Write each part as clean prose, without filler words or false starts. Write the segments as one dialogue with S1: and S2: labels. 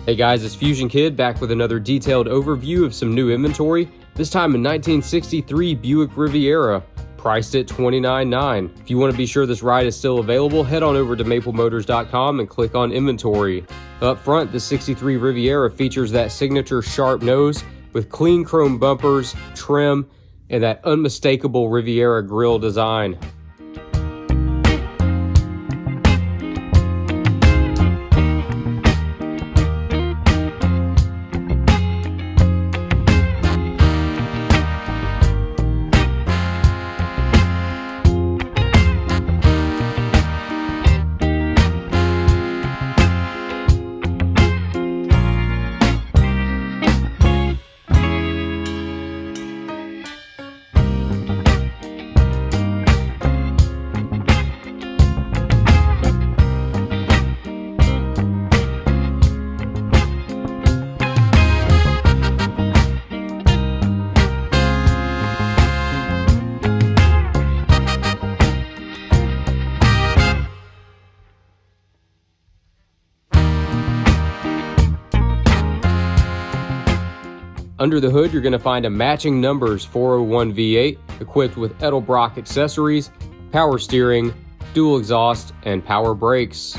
S1: Hey guys, it's Fusion Kid back with another detailed overview of some new inventory, this time a 1963 Buick Riviera, priced at $29,900. If you want to be sure this ride is still available, head on over to maplemotors.com and click on inventory. Up front, the 63 Riviera features that signature sharp nose with clean chrome bumpers, trim, and that unmistakable Riviera grille design. Under the hood, you're going to find a matching numbers 401 V8 equipped with Edelbrock accessories, power steering, dual exhaust, and power brakes.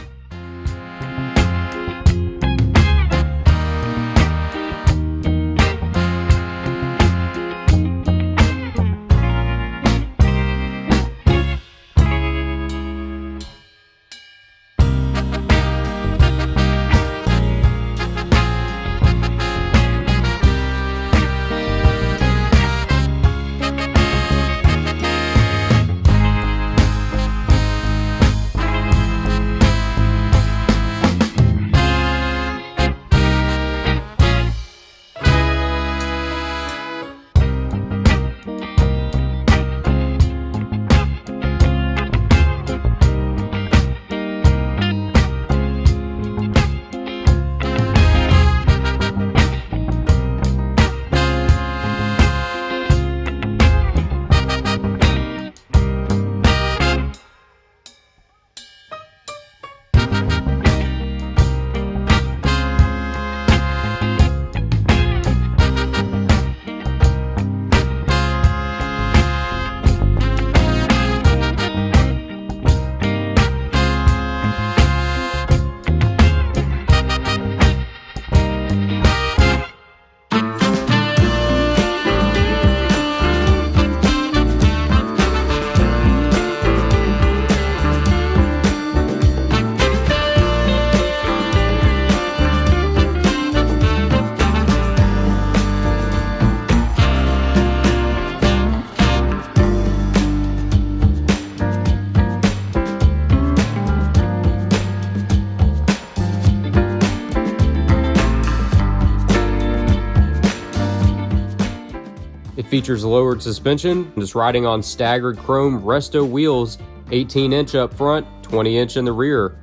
S1: It features lowered suspension and is riding on staggered chrome Resto wheels, 18-inch up front, 20-inch in the rear.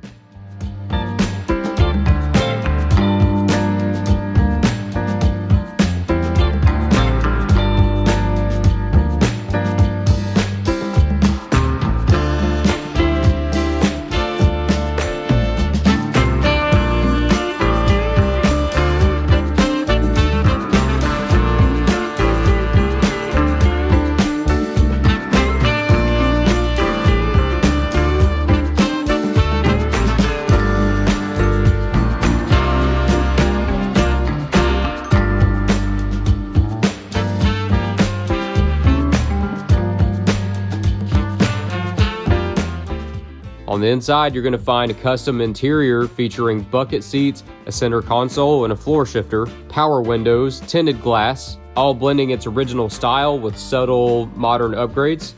S1: On the inside, you're going to find a custom interior featuring bucket seats, a center console, and a floor shifter, power windows, tinted glass, all blending its original style with subtle modern upgrades.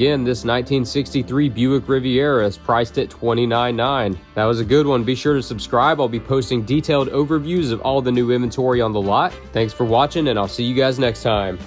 S1: again, this 1963 Buick Riviera is priced at $29,900. That was a good one. Be sure to subscribe. I'll be posting detailed overviews of all the new inventory on the lot. Thanks for watching, and I'll see you guys next time.